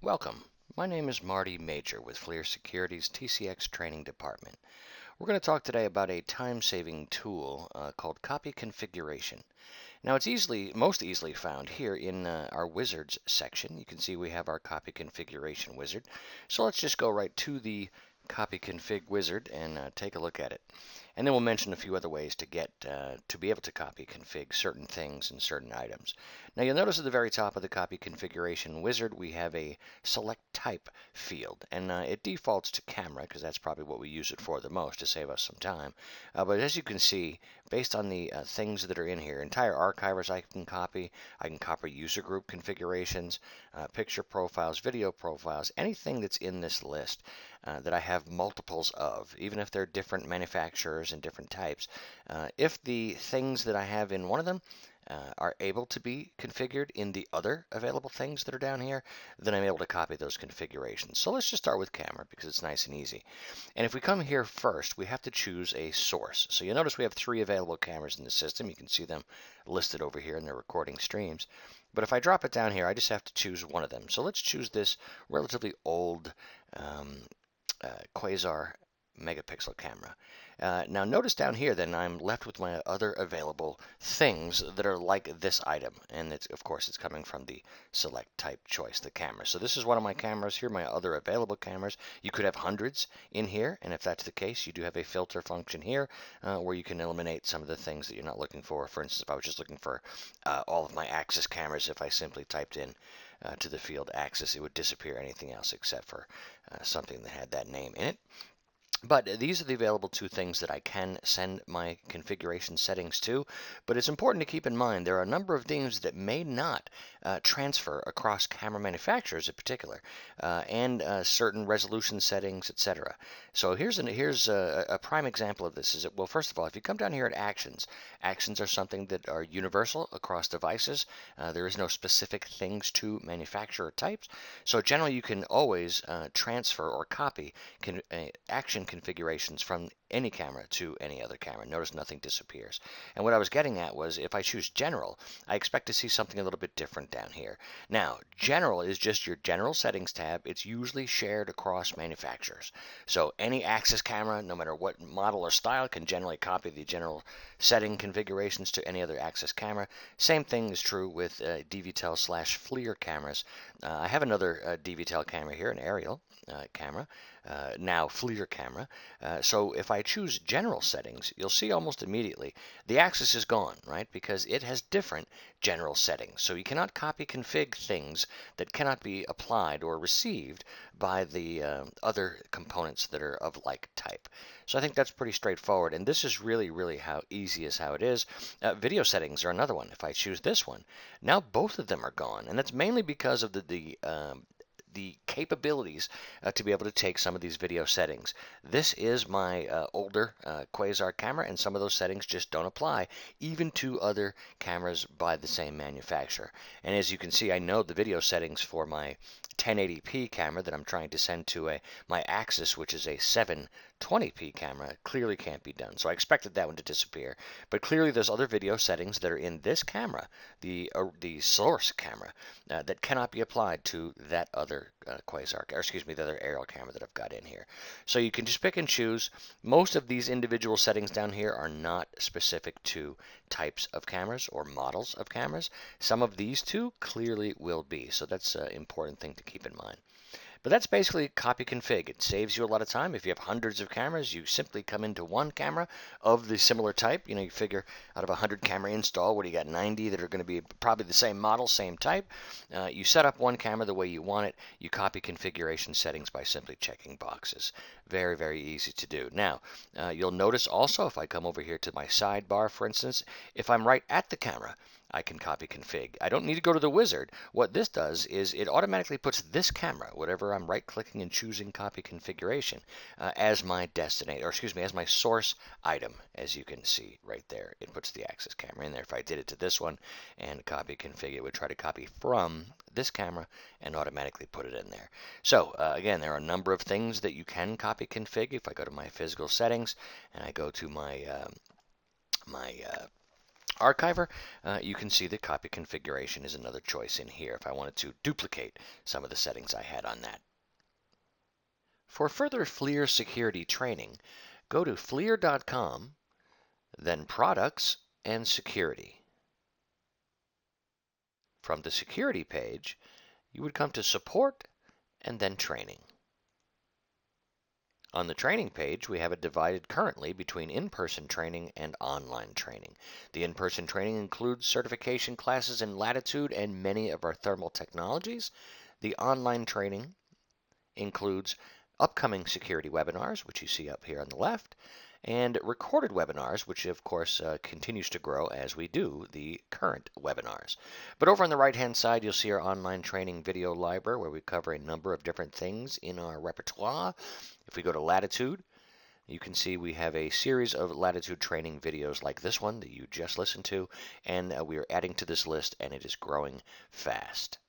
Welcome. My name is Marty Major with FLIR Security's TCX Training Department. We're going to talk today about a time-saving tool called copy configuration. Now it's most easily found here in our wizards section. You can see we have our copy configuration wizard. So let's just go right to the copy config wizard and take a look at it. And then we'll mention a few other ways to get to be able to copy config certain things and certain items. Now you'll notice at the very top of the copy configuration wizard we have a select type field, and it defaults to camera because that's probably what we use it for the most to save us some time. But as you can see, based on the things that are in here, entire archivers I can copy user group configurations, picture profiles, video profiles, anything that's in this list that I have multiples of, even if they're different manufacturers and different types. If the things that I have in one of them are able to be configured in the other available things that are down here, then I'm able to copy those configurations. So let's just start with camera because it's nice and easy. And if we come here first, we have to choose a source. So you'll notice we have 3 available cameras in the system. You can see them listed over here in their recording streams. But if I drop it down here, I just have to choose one of them. So let's choose this relatively old Quasar megapixel camera. Now notice down here then I'm left with my other available things that are like this item, and of course it's coming from the select type choice, the camera. So this is one of my cameras here, my other available cameras. You could have hundreds in here, and if that's the case, you do have a filter function here where you can eliminate some of the things that you're not looking for. For instance, if I was just looking for all of my Axis cameras, if I simply typed in to the field Axis, it would disappear anything else except for something that had that name in it. But these are the available 2 things that I can send my configuration settings to. But it's important to keep in mind there are a number of things that may not transfer across camera manufacturers in particular, and certain resolution settings, etc. So here's a prime example of this. Well, first of all, if you come down here at actions, actions are something that are universal across devices. There is no specific things to manufacturer types. So generally you can always transfer or copy action configurations from any camera to any other camera. Notice nothing disappears. And what I was getting at was if I choose general, I expect to see something a little bit different down here. Now, general is just your general settings tab. It's usually shared across manufacturers. So any Axis camera, no matter what model or style, can generally copy the general setting configurations to any other Axis camera. Same thing is true with DVTEL/FLIR cameras. I have another DVTEL camera here, an aerial camera, now FLIR camera. So if I choose general settings, you'll see almost immediately the Axis is gone, right? Because it has different general settings. So you cannot copy config things that cannot be applied or received by the other components that are of like type. So I think that's pretty straightforward. And this is really how easy as how it is. Video settings are another one. If I choose this one, now both of them are gone. And that's mainly because of the capabilities to be able to take some of these video settings. This is my older Quasar camera, and some of those settings just don't apply even to other cameras by the same manufacturer. And as you can see, I know the video settings for my 1080p camera that I'm trying to send to my Axis, which is a 720p camera, clearly can't be done. So I expected that one to disappear. But clearly there's other video settings that are in this camera, the source camera, that cannot be applied to that other Quasar, or excuse me, the other aerial camera that I've got in here. So you can just pick and choose. Most of these individual settings down here are not specific to types of cameras or models of cameras. Some of these 2 clearly will be. So that's an important thing to keep in mind. But that's basically copy config. It saves you a lot of time. If you have hundreds of cameras, you simply come into one camera of the similar type. You figure out of 100 camera install, what do you got? 90 that are going to be probably the same model, same type. You set up one camera the way you want it. You copy configuration settings by simply checking boxes. Very easy to do. Now, you'll notice also if I come over here to my sidebar, for instance, if I'm right at the camera, I can copy config. I don't need to go to the wizard. What this does is it automatically puts this camera, whatever I'm right-clicking and choosing copy configuration, as my destination, or excuse me, as my source item. As you can see right there, it puts the Axis camera in there. If I did it to this one and copy config, it would try to copy from this camera and automatically put it in there. So again, there are a number of things that you can copy config. If I go to my physical settings and I go to my Archiver, you can see the copy configuration is another choice in here if I wanted to duplicate some of the settings I had on that. For further FLIR security training, go to FLIR.com, then Products and Security. From the Security page, you would come to Support and then Training. On the training page, we have it divided currently between in-person training and online training. The in-person training includes certification classes in Latitude and many of our thermal technologies. The online training includes upcoming security webinars, which you see up here on the left, and recorded webinars, which of course continues to grow as we do the current webinars. But over on the right-hand side, you'll see our online training video library where we cover a number of different things in our repertoire. If we go to Latitude, you can see we have a series of Latitude training videos like this one that you just listened to, and we are adding to this list, and it is growing fast.